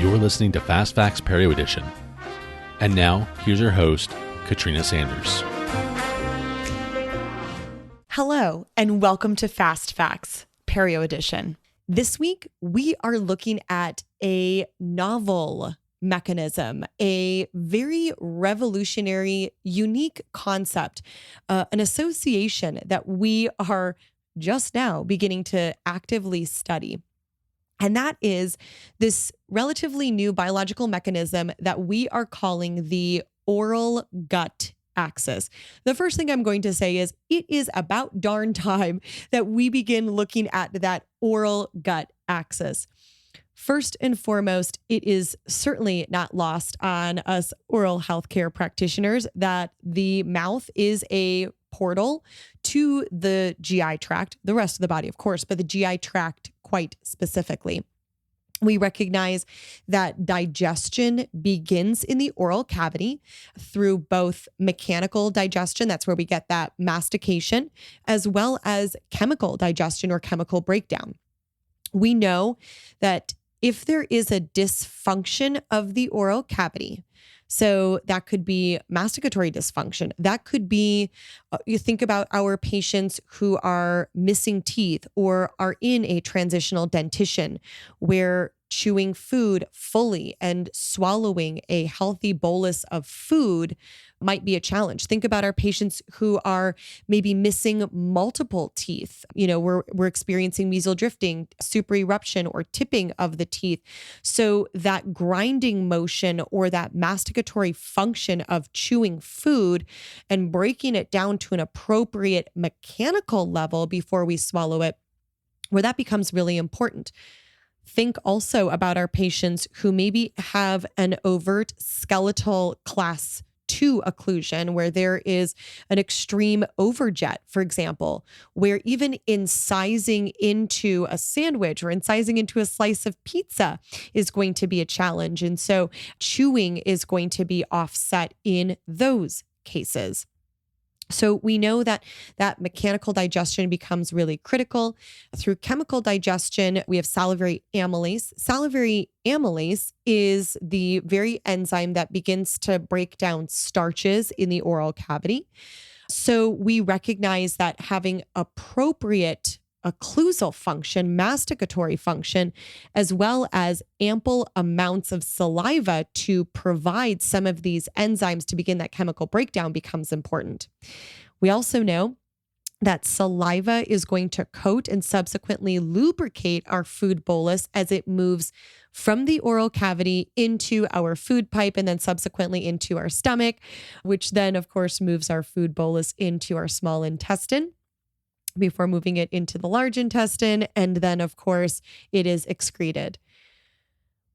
You're listening to Fast Facts Perio Edition. And now, here's your host, Katrina Sanders. Hello, and welcome to Fast Facts Perio Edition. This week, we are looking at a novel mechanism, a very revolutionary, unique concept, an association that we are just now beginning to actively study. And that is this relatively new biological mechanism that we are calling the oral gut axis. The first thing I'm going to say is it is about darn time that we begin looking at that oral gut axis. First and foremost, it is certainly not lost on us oral healthcare practitioners that the mouth is a portal to the GI tract, the rest of the body, of course, but the GI tract quite specifically. We recognize that digestion begins in the oral cavity through both mechanical digestion, that's where we get that mastication, as well as chemical digestion or chemical breakdown. We know that if there is a dysfunction of the oral cavity, so that could be masticatory dysfunction. That could be, you think about our patients who are missing teeth or are in a transitional dentition where chewing food fully and swallowing a healthy bolus of food might be a challenge. Think about our patients who are maybe missing multiple teeth. You know, we're experiencing mesial drifting, super eruption, or tipping of the teeth. So that grinding motion or that masticatory function of chewing food and breaking it down to an appropriate mechanical level before we swallow it, where that becomes really important. Think also about our patients who maybe have an overt skeletal class 2 occlusion, where there is an extreme overjet, for example, where even incising into a sandwich or incising into a slice of pizza is going to be a challenge. And so chewing is going to be offset in those cases. So we know that mechanical digestion becomes really critical. Through chemical digestion, we have salivary amylase. Salivary amylase is the very enzyme that begins to break down starches in the oral cavity. So we recognize that having appropriate occlusal function, masticatory function, as well as ample amounts of saliva to provide some of these enzymes to begin that chemical breakdown becomes important. We also know that saliva is going to coat and subsequently lubricate our food bolus as it moves from the oral cavity into our food pipe and then subsequently into our stomach, which then, of course, moves our food bolus into our small intestine before moving it into the large intestine. And then, of course, it is excreted.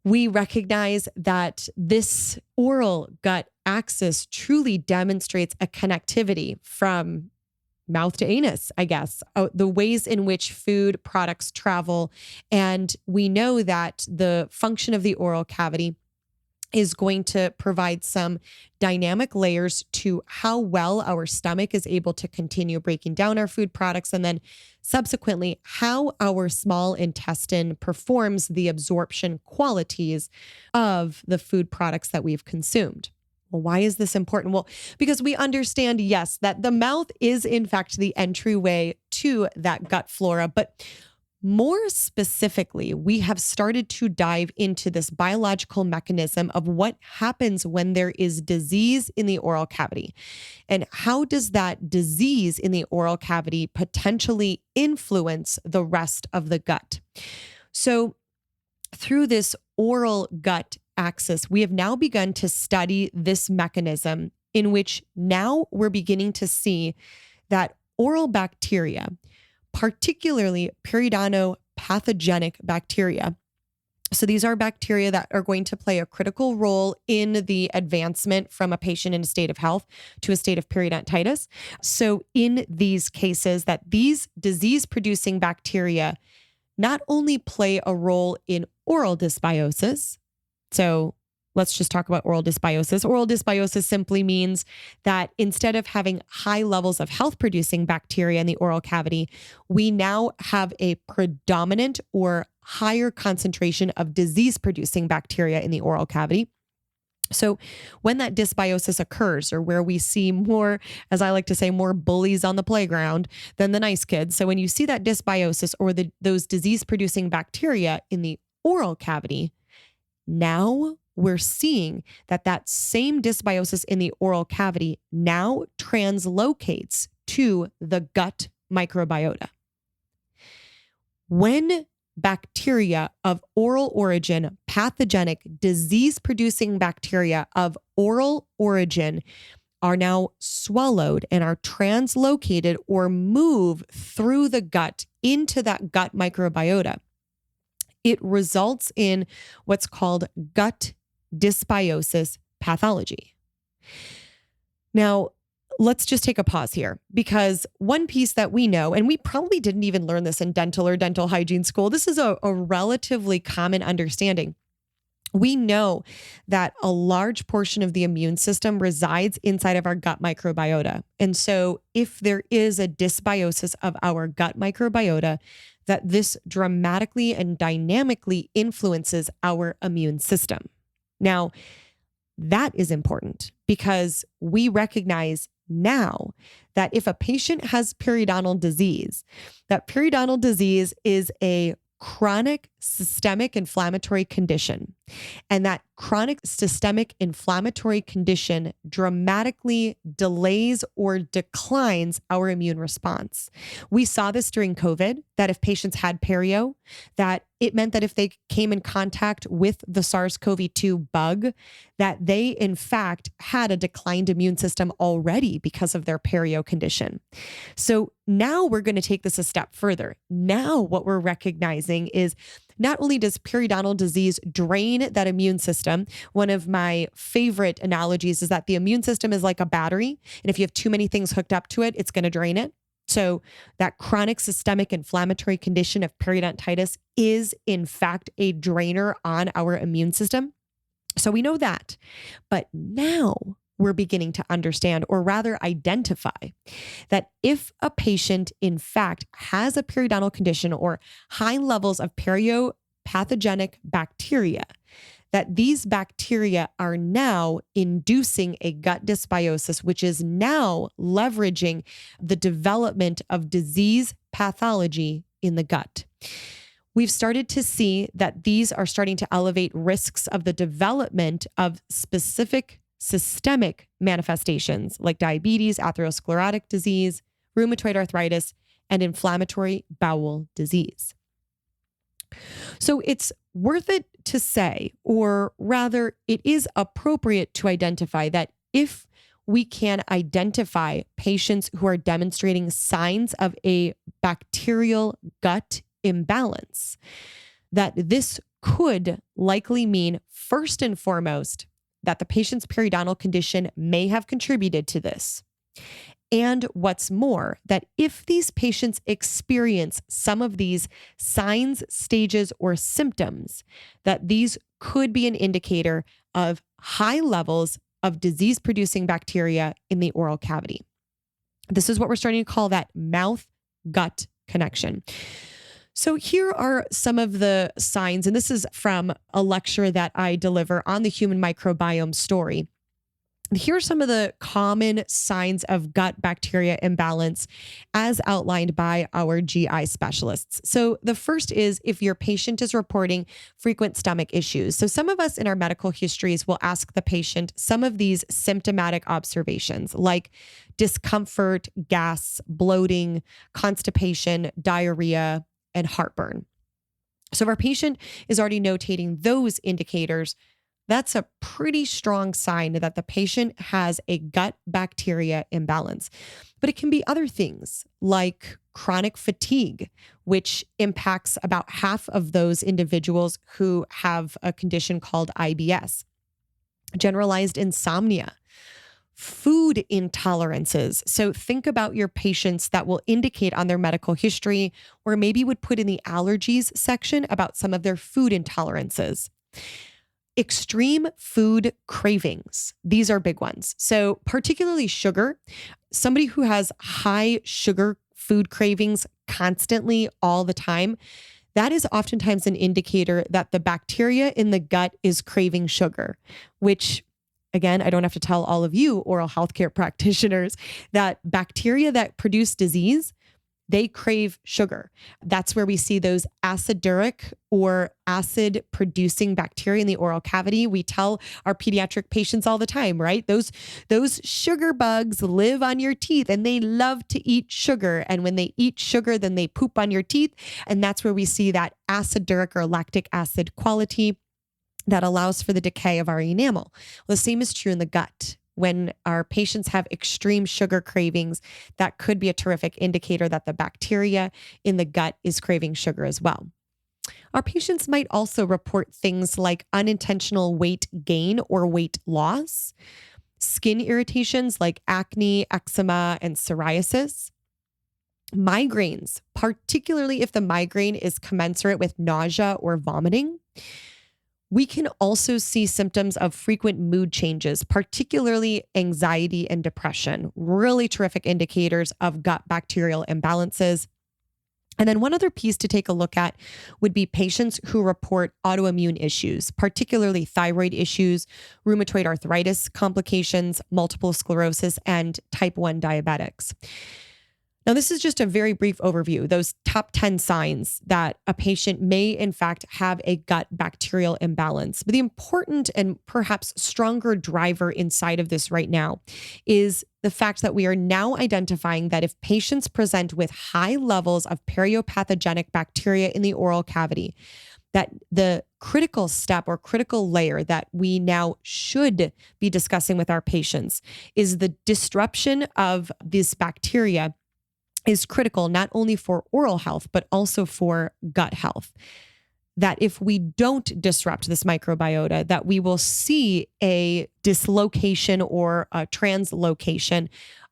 We recognize that this oral gut axis truly demonstrates a connectivity from mouth to anus, I guess, the ways in which food products travel. And we know that the function of the oral cavity is going to provide some dynamic layers to how well our stomach is able to continue breaking down our food products, and then subsequently how our small intestine performs the absorption qualities of the food products that we've consumed. Well, why is this important? Well, because we understand, yes, that the mouth is in fact the entryway to that gut flora, but more specifically, we have started to dive into this biological mechanism of what happens when there is disease in the oral cavity. And how does that disease in the oral cavity potentially influence the rest of the gut? So through this oral gut axis, we have now begun to study this mechanism in which now we're beginning to see that oral bacteria, particularly periodontopathogen bacteria. So these are bacteria that are going to play a critical role in the advancement from a patient in a state of health to a state of periodontitis. So in these cases, that these disease-producing bacteria not only play a role in oral dysbiosis, so let's just talk about oral dysbiosis. Oral dysbiosis simply means that instead of having high levels of health-producing bacteria in the oral cavity, we now have a predominant or higher concentration of disease-producing bacteria in the oral cavity. So when that dysbiosis occurs, or where we see more, as I like to say, more bullies on the playground than the nice kids. So when you see that dysbiosis or those disease-producing bacteria in the oral cavity, now we're seeing that same dysbiosis in the oral cavity now translocates to the gut microbiota. When bacteria of oral origin, pathogenic, disease-producing bacteria of oral origin are now swallowed and are translocated or move through the gut into that gut microbiota, it results in what's called gut dysbiosis pathology. Now, let's just take a pause here, because one piece that we know, and we probably didn't even learn this in dental or dental hygiene school, this is a relatively common understanding. We know that a large portion of the immune system resides inside of our gut microbiota. And so if there is a dysbiosis of our gut microbiota, that this dramatically and dynamically influences our immune system. Now, that is important because we recognize now that if a patient has periodontal disease, that periodontal disease is a chronic systemic inflammatory condition. And that chronic systemic inflammatory condition dramatically delays or declines our immune response. We saw this during COVID, that if patients had perio, that it meant that if they came in contact with the SARS-CoV-2 bug, that they in fact had a declined immune system already because of their perio condition. So now we're going to take this a step further. Now what we're recognizing is not only does periodontal disease drain that immune system, one of my favorite analogies is that the immune system is like a battery, and if you have too many things hooked up to it, it's going to drain it. So that chronic systemic inflammatory condition of periodontitis is in fact a drainer on our immune system. So we know that. But now we're beginning to understand, or rather identify, that if a patient in fact has a periodontal condition or high levels of periopathogenic bacteria, that these bacteria are now inducing a gut dysbiosis, which is now leveraging the development of disease pathology in the gut. We've started to see that these are starting to elevate risks of the development of specific systemic manifestations like diabetes, atherosclerotic disease, rheumatoid arthritis, and inflammatory bowel disease. So it's worth it to say, or rather, it is appropriate to identify that if we can identify patients who are demonstrating signs of a bacterial gut imbalance, that this could likely mean, first and foremost, that the patient's periodontal condition may have contributed to this. And what's more, that if these patients experience some of these signs, stages, or symptoms, that these could be an indicator of high levels of disease-producing bacteria in the oral cavity. This is what we're starting to call that mouth-gut connection. So here are some of the signs, and this is from a lecture that I deliver on the human microbiome story. Here are some of the common signs of gut bacteria imbalance as outlined by our GI specialists. So the first is if your patient is reporting frequent stomach issues. So some of us in our medical histories will ask the patient some of these symptomatic observations like discomfort, gas, bloating, constipation, diarrhea, and heartburn. So if our patient is already notating those indicators, that's a pretty strong sign that the patient has a gut bacteria imbalance. But it can be other things like chronic fatigue, which impacts about half of those individuals who have a condition called IBS, generalized insomnia, food intolerances. So think about your patients that will indicate on their medical history, or maybe would put in the allergies section about some of their food intolerances. Extreme food cravings. These are big ones. So particularly sugar, somebody who has high sugar food cravings constantly all the time, that is oftentimes an indicator that the bacteria in the gut is craving sugar, which again, I don't have to tell all of you oral healthcare practitioners that bacteria that produce disease, they crave sugar. That's where we see those aciduria or acid producing bacteria in the oral cavity. We tell our pediatric patients all the time, right? Those sugar bugs live on your teeth and they love to eat sugar. And when they eat sugar, then they poop on your teeth. And that's where we see that aciduria or lactic acid quality that allows for the decay of our enamel. Well, the same is true in the gut. When our patients have extreme sugar cravings, that could be a terrific indicator that the bacteria in the gut is craving sugar as well. Our patients might also report things like unintentional weight gain or weight loss, skin irritations like acne, eczema, and psoriasis, migraines, particularly if the migraine is commensurate with nausea or vomiting. We can also see symptoms of frequent mood changes, particularly anxiety and depression, really terrific indicators of gut bacterial imbalances. And then one other piece to take a look at would be patients who report autoimmune issues, particularly thyroid issues, rheumatoid arthritis complications, multiple sclerosis, and type 1 diabetics. Now, this is just a very brief overview, those top 10 signs that a patient may, in fact, have a gut bacterial imbalance. But the important and perhaps stronger driver inside of this right now is the fact that we are now identifying that if patients present with high levels of periopathogenic bacteria in the oral cavity, that the critical step or critical layer that we now should be discussing with our patients is the disruption of this bacteria is critical not only for oral health, but also for gut health. That if we don't disrupt this microbiota, that we will see a dislocation or a translocation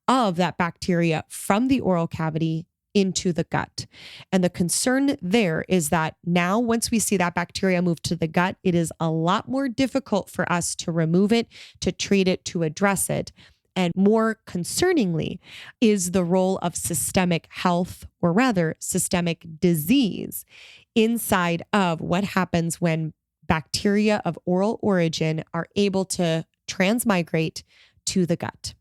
of that bacteria from the oral cavity into the gut. And the concern there is that now once we see that bacteria move to the gut, it is a lot more difficult for us to remove it, to treat it, to address it. And more concerningly is the role of systemic health, or rather systemic disease, inside of what happens when bacteria of oral origin are able to transmigrate to the gut.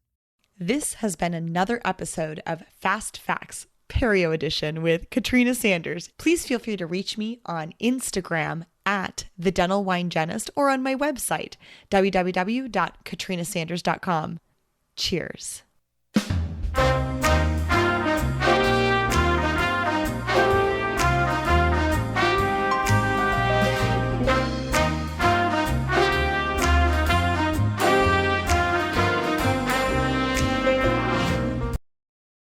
This has been another episode of Fast Facts, Perio Edition with Katrina Sanders. Please feel free to reach me on Instagram at The Dental Wine Genist or on my website, www.katrinasanders.com. Cheers.